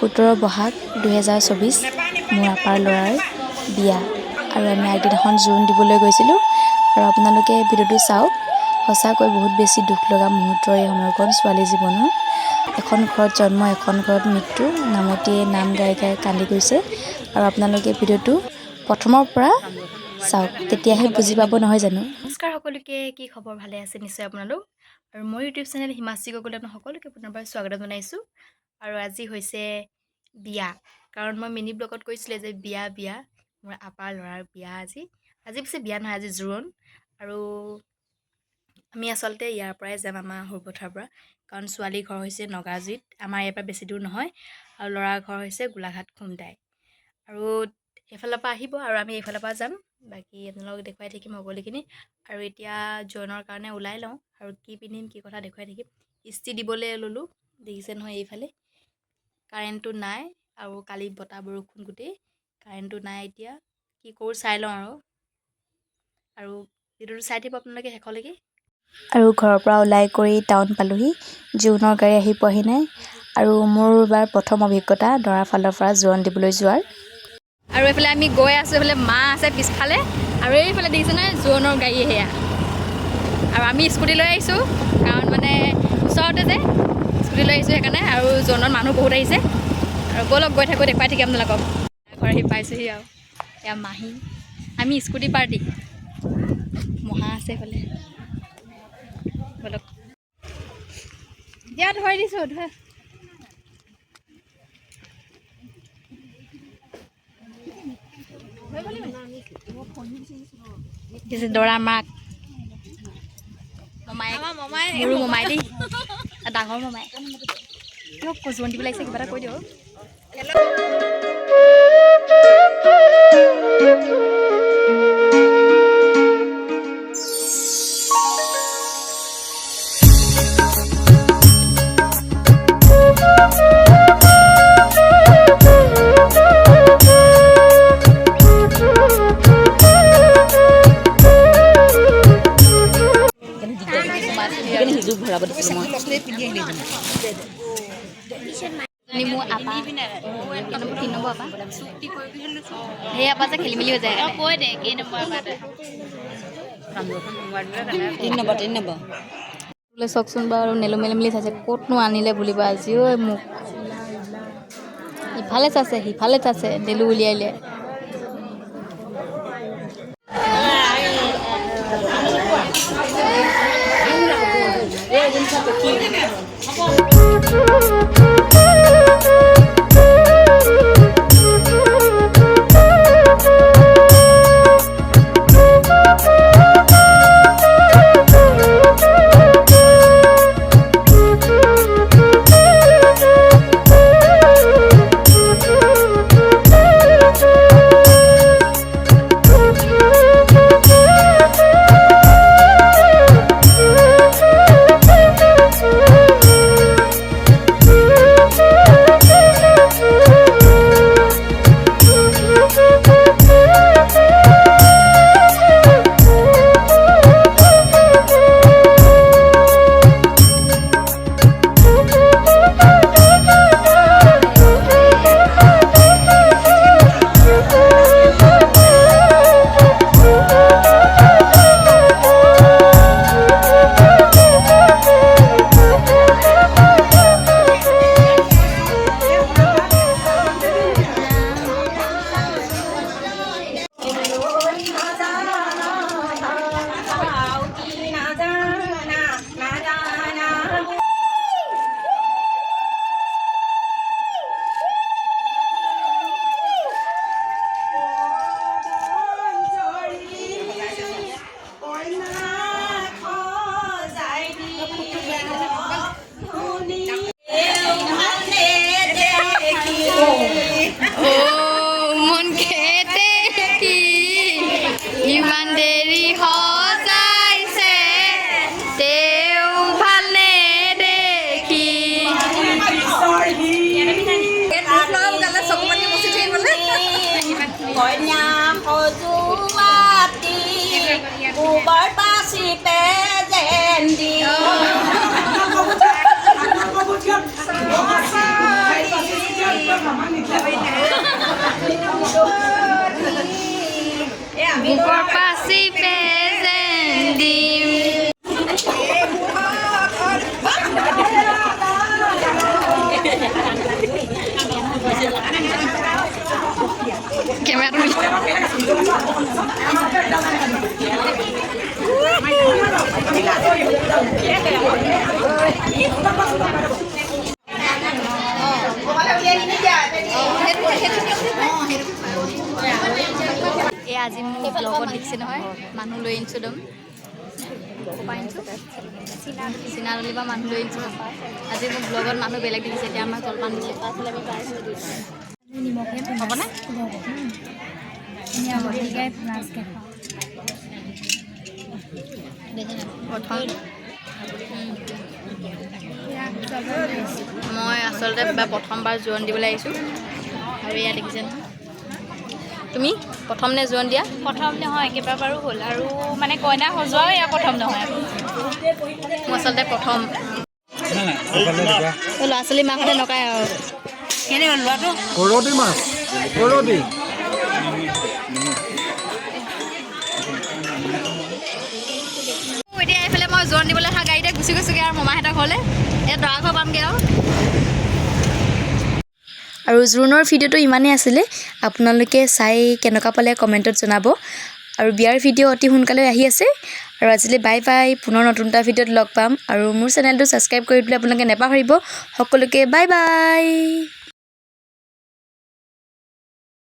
17 বহাগ 2024 মোৰ আপাৰ ল'ৰাৰ বিয়া আৰু আমি আগদিনাখন জোৰোণ দিবলৈ গৈছিলোঁ আৰু আপোনালোকে ভিডিঅ'টো চাওক। সঁচাকৈ বহুত বেছি দুখ লগা মুহূৰ্তৰ এই সময়কণ ছোৱালী জীৱনৰ। এখন ঘৰত জন্ম, এখন ঘৰত মৃত্যু, নামতীয়ে নাম গাই গাই কান্দি গৈছে আৰু আপোনালোকে ভিডিঅ'টো প্ৰথমৰ পৰা চাওক, তেতিয়াহে বুজি পাব, নহয় জানো? নমস্কাৰ সকলোকে, কি খবৰ? ভালে আছে নিশ্চয় আপোনালোক। আৰু মোৰ ইউটিউব চেনেল হিমাশ্ৰী গগৈলৈ সকলোকে পুনৰবাৰ স্বাগত জনাইছোঁ। আৰু আজি হৈছে বিয়া, কাৰণ মই মিনি ব্লগত কৈছিলোঁ যে বিয়া মোৰ আপাৰ ল'ৰাৰ বিয়া আজি পিছে বিয়া নহয়, আজি জোৰোণ। আৰু আমি আচলতে ইয়াৰ পৰাই যাম, আমাৰ সৰুপথাৰৰ পৰা, কাৰণ ছোৱালীৰ ঘৰ হৈছে নগাজুৰিত, আমাৰ ইয়াৰ পৰা বেছি দূৰ নহয়, আৰু ল'ৰাৰ ঘৰ হৈছে গোলাঘাট খুমটাই। আৰু এইফালৰ পৰা আহিব আৰু আমি এইফালৰ পৰা যাম। বাকী আপোনালোকক দেখুৱাই থাকিম সকলোখিনি। আৰু এতিয়া জোৰোণৰ কাৰণে ওলাই লওঁ আৰু কি পিন্ধিম কি কথা দেখুৱাই থাকিম। ইস্ত্ৰি দিবলৈ ল'লোঁ, দেখিছে নহয়। এইফালে কাৰেণ্টটো নাই আৰু কালি বতাহ বৰষুণ গোটেই, কাৰেণ্টটো নাই। এতিয়া কি কৰোঁ চাই লওঁ আৰু ভিডিঅ'টো চাই থাকিব আপোনালোকে শেষলৈকে। আৰু ঘৰৰ পৰা ওলাই কৰি টাউন পালোহি, জোৰোণৰ গাড়ী আহি পোৱাহি নাই। আৰু মোৰ এইবাৰ প্ৰথম অভিজ্ঞতা দৰাৰ ফালৰ পৰা জোৰোণ দিবলৈ যোৱাৰ। আৰু এইফালে আমি গৈ আছোঁ, এইফালে মা আছে পিছফালে, আৰু এইফালে দেখিছে নহয় জোৰোণৰ গাড়ী সেয়া। আৰু আমি স্কুটি লৈ আহিছোঁ, কাৰণ মানে ওচৰতে যে স্কুটি লৈ আহিছোঁ সেইকাৰণে। আৰু জোৰোণত মানুহ বহুত আহিছে। আৰু ব'লক গৈ থাকোঁ, দেখুৱাই থাকিম আপোনালোকক। ঘৰ আহি পাইছোঁহি আৰু এয়া মাহী, আমি স্কুটি পাৰ্টি। মহা আছে এইফালে, ব'লক। দিয়া ধৰি দিছোঁ, ধৰ। দৰা মাক মমাই, মোৰো মমাই দেই, ডাঙৰ মমাই। কিয় জোৰোণ দিব লাগিছে, কিবা এটা কৈ দিয়ক। মোৰ আপা 3 নম্বৰ আপা, সেই আপা যে খেলি মেলি হৈ যায়। কৈ দে কেই নম্বৰ আপা? 3 নম্বৰ। বোলে চাওকচোন বাৰু, নেলো মেলি মেলি চাইছে, ক'তনো আনিলে বুলিব আজি। ঐ মোক ইফালে চাইছে সিফালে চাইছে, নেলো উলিয়াই। ইমান দেৰি সজাইছে তেও ভালে দেখি। কইনা সজুৱাতি গোবৰ পাচি পেজেন্দি বুকৰ পাচি প্ৰেজেণ্ট দিম কেমেৰাটো এই আজি মোক ব্লগত দেখিছে নহয় মানুহ লৈ আনিছোঁ একদম চিনাৰলি পৰা মানুহ লৈ আনিছোঁ আজি মোক ব্লগত মানুহ বেলেগ দেখিছে এতিয়া আমাক জলপান দিছে হ'বনে মই আচলতে প্ৰথমবাৰ জোৰোণ দিবলৈ আহিছোঁ আৰু এয়া দেখিছে নহয় তুমি প্ৰথম নে জোৰোণ দিয়া প্ৰথম নহয় কেইবাবাৰো হ'ল আৰু মানে কইনা সজোৱাও এয়া প্ৰথম নহয় মোৰ আচলতে প্ৰথম ল'ৰা ছোৱালী মাকহঁতে নকায় আৰু কেনে হ'ল ল'ৰাটো কৰদী মাছ কৰদী এতিয়া এইফালে মই জোৰোণ দিবলৈ অহা গাড়ীতে গুচি গৈছোঁগৈ আৰু মামাহঁতৰ ঘৰলৈ এতিয়া দৰা ঘৰ পামগৈ আৰু জোৰোণৰ ভিডিঅ'টো ইমানেই আছিলে আপোনালোকে চাই কেনেকুৱা পালে কমেণ্টত জনাব আৰু বিয়াৰ ভিডিঅ' অতি সোনকালে আহি আছে আৰু আজিলৈ বাই বাই পুনৰ নতুন এটা ভিডিঅ'ত লগ পাম আৰু মোৰ চেনেলটো ছাবস্ক্ৰাইব কৰি দিলে আপোনালোকে নাপাহৰিব সকলোকে বাই বাই